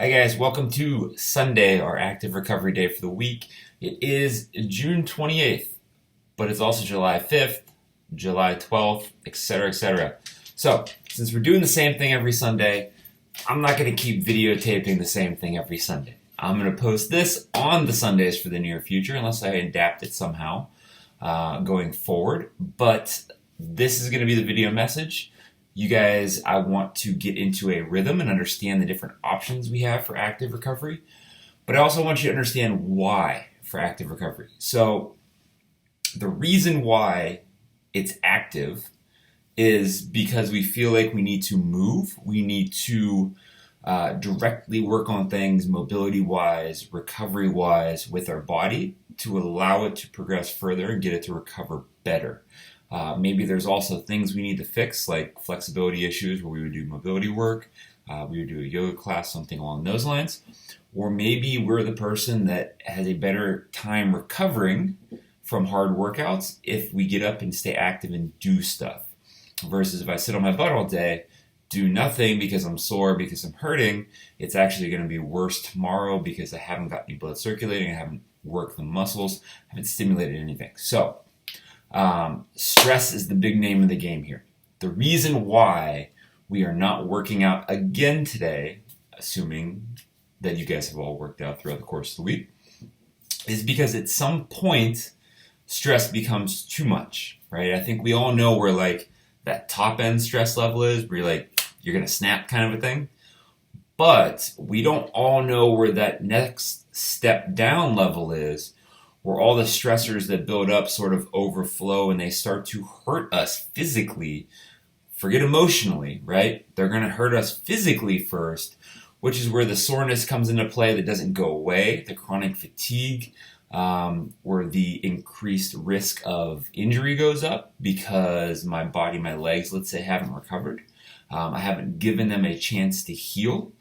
Hi guys, welcome to Sunday, our active recovery day for the week. It is June 28th, but it's also July 5th, July 12th, etc., etc. So, since we're doing the same thing every Sunday, I'm not going to keep videotaping the same thing every Sunday. I'm going to post this on the Sundays for the near future, unless I adapt it somehow going forward. But this is going to be the video message. You guys, I want to get into a rhythm and understand the different options we have for active recovery, but I also want you to understand why for active recovery. So the reason why it's active is because we feel like we need to move, we need to directly work on things mobility-wise, recovery-wise with our body to allow it to progress further and get it to recover better. Maybe there's also things we need to fix, like flexibility issues where we would do mobility work, we would do a yoga class, something along those lines. Or maybe we're the person that has a better time recovering from hard workouts if we get up and stay active and do stuff. Versus if I sit on my butt all day, do nothing because I'm sore, because I'm hurting, it's actually going to be worse tomorrow because I haven't got any blood circulating, I haven't worked the muscles, I haven't stimulated anything. So, stress is the big name of the game here. The reason why we are not working out again today, assuming that you guys have all worked out throughout the course of the week, is because at some point stress becomes too much, right? I think we all know where like that top end stress level is, where you're gonna snap kind of a thing. But we don't all know where that next step down level is, where all the stressors that build up sort of overflow and they start to hurt us physically. Forget emotionally, right? They're going to hurt us physically first, which is where the soreness comes into play that doesn't go away, the chronic fatigue, where the increased risk of injury goes up because my body, my legs, let's say, haven't recovered. I haven't given them a chance to heal,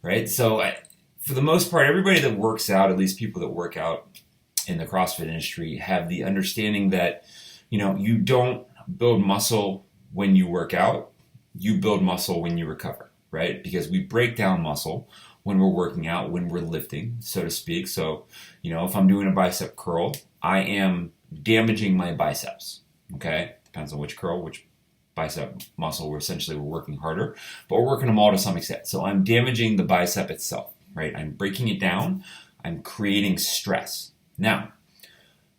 right? So for the most part, everybody that works out, at least people that work out in the CrossFit industry, have the understanding that, you don't build muscle when you work out, you build muscle when you recover, right? Because we break down muscle when we're working out, when we're lifting, so to speak. So, if I'm doing a bicep curl, I am damaging my biceps, okay? Depends on which curl, which bicep muscle we're working harder, but we're working them all to some extent. So I'm damaging the bicep itself, right? I'm breaking it down, I'm creating stress. Now,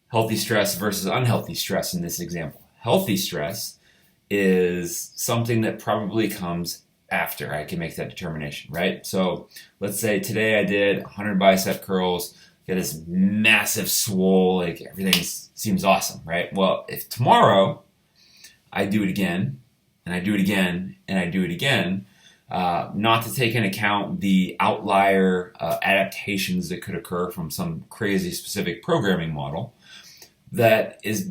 healthy stress versus unhealthy stress in this example. Healthy stress is something that probably comes after I can make that determination, right? So let's say today I did 100 bicep curls, get this massive swole, like everything seems awesome, right? Well, if tomorrow I do it again, and I do it again, and I do it again, not to take into account the outlier adaptations that could occur from some crazy specific programming model. That is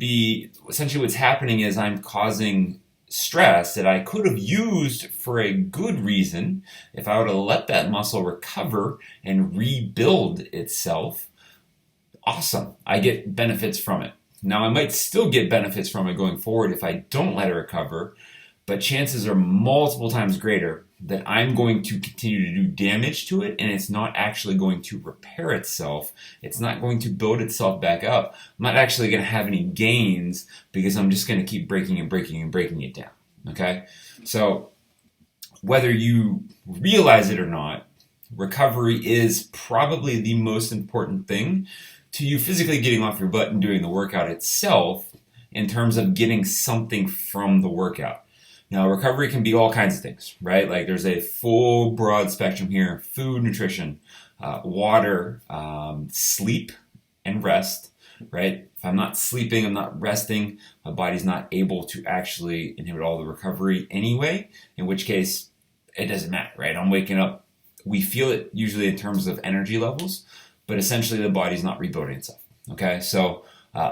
essentially what's happening is I'm causing stress that I could have used for a good reason if I would have let that muscle recover and rebuild itself. Awesome. I get benefits from it. Now I might still get benefits from it going forward if I don't let it recover, but chances are multiple times greater that I'm going to continue to do damage to it and it's not actually going to repair itself. It's not going to build itself back up. I'm not actually going to have any gains because I'm just going to keep breaking and breaking and breaking it down. Okay? So whether you realize it or not, recovery is probably the most important thing to you physically getting off your butt and doing the workout itself in terms of getting something from the workout. Now, recovery can be all kinds of things, right? Like there's a full broad spectrum here: food, nutrition, water, sleep, and rest, right? If I'm not sleeping, I'm not resting, my body's not able to actually inhibit all the recovery anyway, in which case it doesn't matter, right? I'm waking up, we feel it usually in terms of energy levels, but essentially the body's not rebuilding itself, okay? So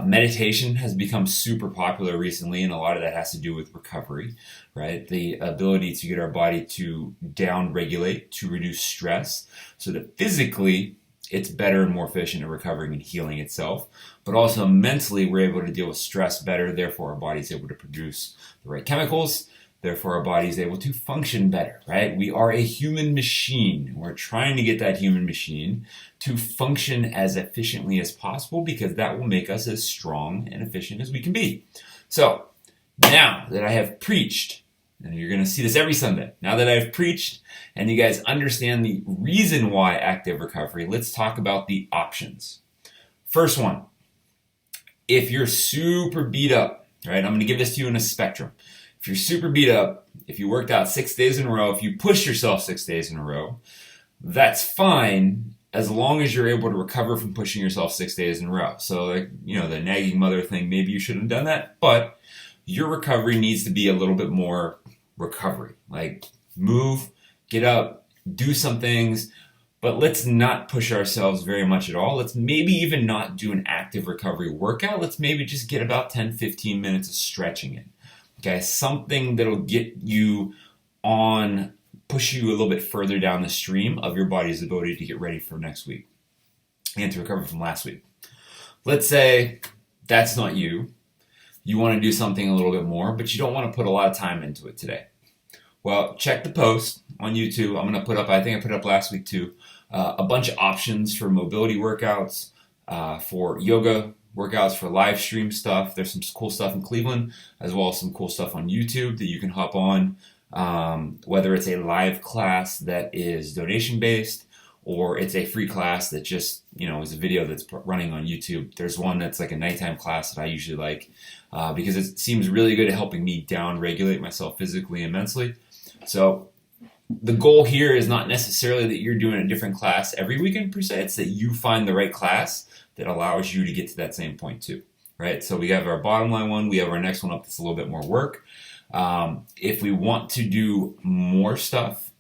meditation has become super popular recently, and a lot of that has to do with recovery, right? The ability to get our body to down-regulate, to reduce stress, so that physically it's better and more efficient at recovering and healing itself, but also mentally we're able to deal with stress better, therefore our body's able to produce the right chemicals Therefore, our body is able to function better, right? We are a human machine. We're trying to get that human machine to function as efficiently as possible because that will make us as strong and efficient as we can be. So, now that I have preached, and you're going to see this every Sunday, now that I've preached and you guys understand the reason why active recovery, let's talk about the options. First one, if you're super beat up, right? I'm going to give this to you in a spectrum. If you're super beat up, if you worked out 6 days in a row, if you push yourself 6 days in a row, that's fine as long as you're able to recover from pushing yourself 6 days in a row. So, like, you know, the nagging mother thing, maybe you shouldn't have done that, but your recovery needs to be a little bit more recovery. Like, move, get up, do some things, but let's not push ourselves very much at all. Let's maybe even not do an active recovery workout. Let's maybe just get about 10-15 minutes of stretching in. Okay, something that'll get you on, push you a little bit further down the stream of your body's ability to get ready for next week and to recover from last week. Let's say that's not you. You want to do something a little bit more, but you don't want to put a lot of time into it today. Well, check the post on YouTube. I'm going to put up, I think I put up last week too, a bunch of options for mobility workouts, for yoga workouts, for live stream stuff. There's some cool stuff in Cleveland, as well as some cool stuff on YouTube that you can hop on, whether it's a live class that is donation based or it's a free class that just, you know, is a video that's running on YouTube. There's one that's like a nighttime class that I usually like because it seems really good at helping me down regulate myself physically and mentally. So the goal here is not necessarily that you're doing a different class every weekend per se. It's that you find the right class that allows you to get to that same point too, right? So we have our bottom line one. We have our next one up that's a little bit more work. If we want to do more stuff,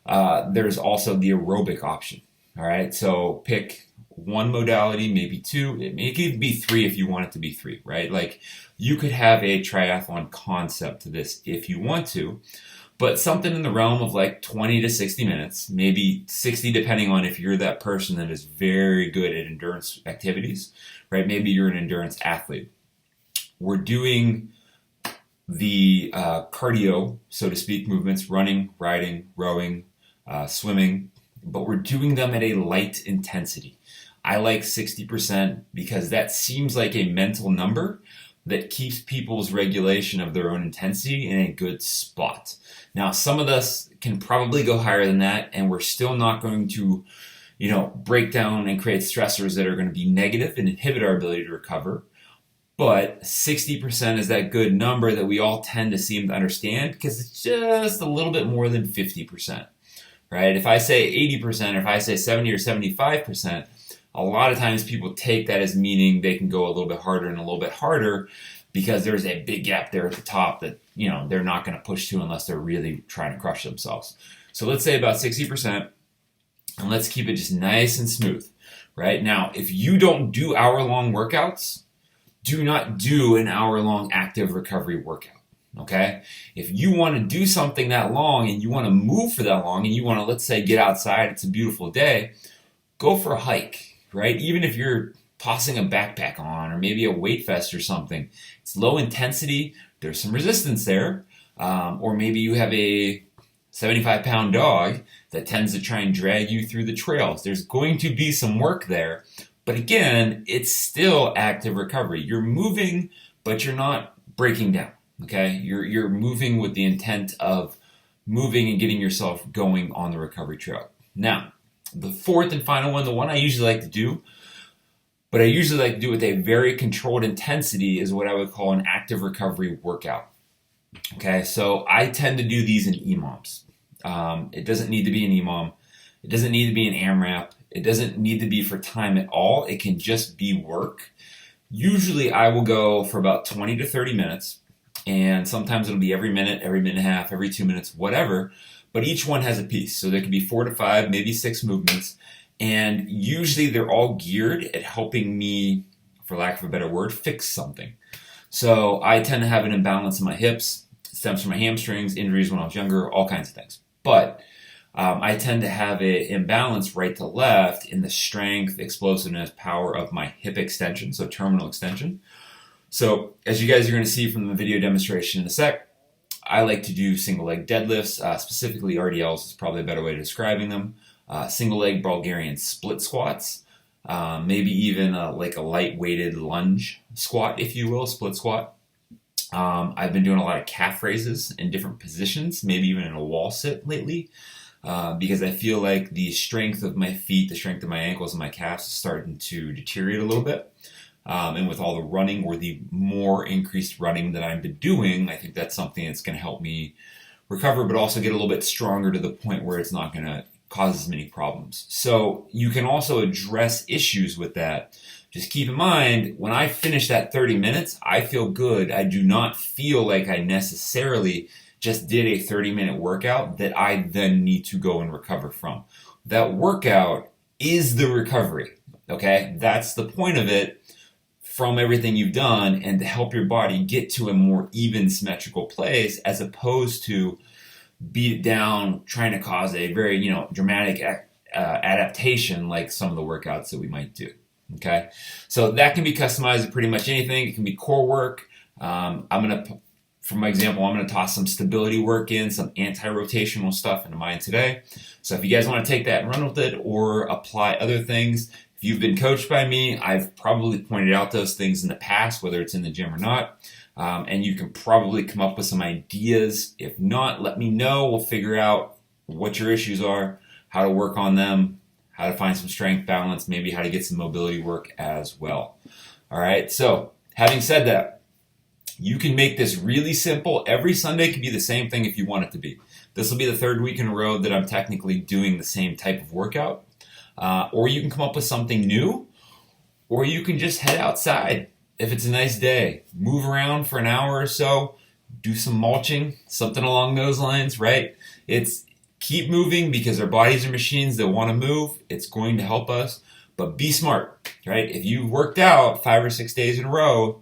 there's also the aerobic option, all right? So pick one modality, maybe two. It could be three if you want it to be three, right? Like, you could have a triathlon concept to this if you want to, but something in the realm of like 20 to 60 minutes, maybe 60 depending on if you're that person that is very good at endurance activities, right? Maybe you're an endurance athlete. We're doing the cardio, so to speak, movements, running, riding, rowing, swimming, but we're doing them at a light intensity. I like 60% because that seems like a mental number that keeps people's regulation of their own intensity in a good spot. Now, some of us can probably go higher than that, and we're still not going to, you know, break down and create stressors that are going to be negative and inhibit our ability to recover. But 60% is that good number that we all tend to seem to understand because it's just a little bit more than 50%, right? If I say 80% or if I say 70 or 75%, a lot of times people take that as meaning they can go a little bit harder and a little bit harder because there's a big gap there at the top that, you know, they're not going to push to unless they're really trying to crush themselves. So let's say about 60%, and let's keep it just nice and smooth, right? Now, if you don't do hour-long workouts, do not do an hour-long active recovery workout, okay? If you want to do something that long and you want to move for that long and you want to, let's say, get outside, it's a beautiful day, go for a hike, right? Even if you're tossing a backpack on or maybe a weight vest or something, it's low intensity, there's some resistance there, or maybe you have a 75-pound dog that tends to try and drag you through the trails. There's going to be some work there. But again, it's still active recovery. You're moving, but you're not breaking down, okay? You're moving with the intent of moving and getting yourself going on the recovery trail. Now, the fourth and final one, the one I usually like to do, but I usually like to do with a very controlled intensity, is what I would call an active recovery workout, okay? So I tend to do these in EMOMs. It doesn't need to be an EMOM. It doesn't need to be an AMRAP. It doesn't need to be for time at all. It can just be work. Usually I will go for about 20 to 30 minutes, and sometimes it'll be every minute and a half, every 2 minutes, whatever, but each one has a piece. So there could be 4 to 5, maybe 6 movements, and usually they're all geared at helping me, for lack of a better word, fix something. So I tend to have an imbalance in my hips. It stems from my hamstrings, injuries when I was younger, all kinds of things. But I tend to have an imbalance right to left in the strength, explosiveness, power of my hip extension, so terminal extension. So as you guys are going to see from the video demonstration in a sec, I like to do single leg deadlifts, specifically RDLs is probably a better way of describing them. Single leg Bulgarian split squats, maybe even like a light weighted lunge squat, if you will, split squat. I've been doing a lot of calf raises in different positions, maybe even in a wall sit lately, because I feel like the strength of my feet, the strength of my ankles and my calves is starting to deteriorate a little bit. And with all the running or the more increased running that I've been doing, I think that's something that's going to help me recover, but also get a little bit stronger to the point where it's not going to cause as many problems. So you can also address issues with that. Just keep in mind, when I finish that 30 minutes, I feel good. I do not feel like I necessarily just did a 30-minute workout that I then need to go and recover from. That workout is the recovery, okay? That's the point of it from everything you've done, and to help your body get to a more even symmetrical place, as opposed to beat it down trying to cause a very dramatic adaptation like some of the workouts that we might do. Okay, so that can be customized to pretty much anything. It can be core work. For my example, I'm gonna toss some stability work in, some anti-rotational stuff into mine today. So if you guys want to take that and run with it, or apply other things, if you've been coached by me, I've probably pointed out those things in the past, whether it's in the gym or not. And you can probably come up with some ideas. If not, let me know. We'll figure out what your issues are, how to work on them, how to find some strength balance, maybe how to get some mobility work as well. All right, so having said that, you can make this really simple. Every Sunday can be the same thing if you want it to be. This will be the third week in a row that I'm technically doing the same type of workout. Or you can come up with something new, or you can just head outside. If it's a nice day, move around for an hour or so, do some mulching, something along those lines, right? It's keep moving, because our bodies are machines that want to move. It's going to help us, but be smart, right? If you worked out 5 or 6 days in a row,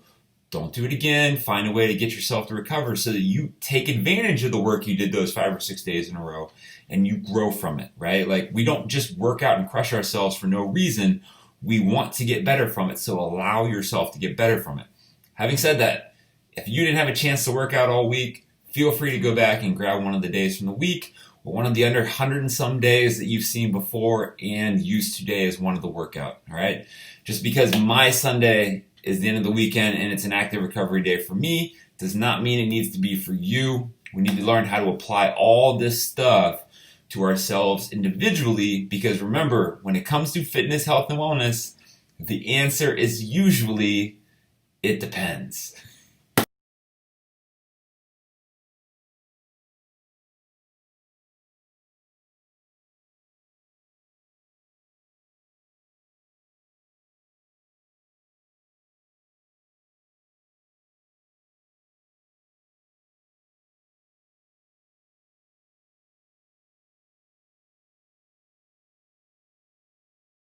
don't do it again. Find a way to get yourself to recover so that you take advantage of the work you did those 5 or 6 days in a row and you grow from it, right? Like, we don't just work out and crush ourselves for no reason. We want to get better from it, so allow yourself to get better from it. Having said that, if you didn't have a chance to work out all week, feel free to go back and grab one of the days from the week, or one of the under 100 and some days that you've seen before, and use today as one of the workout, all right? Just because my Sunday is the end of the weekend and it's an active recovery day for me does not mean it needs to be for you. We need to learn how to apply all this stuff to ourselves individually, because remember, when it comes to fitness, health, and wellness, the answer is usually, it depends.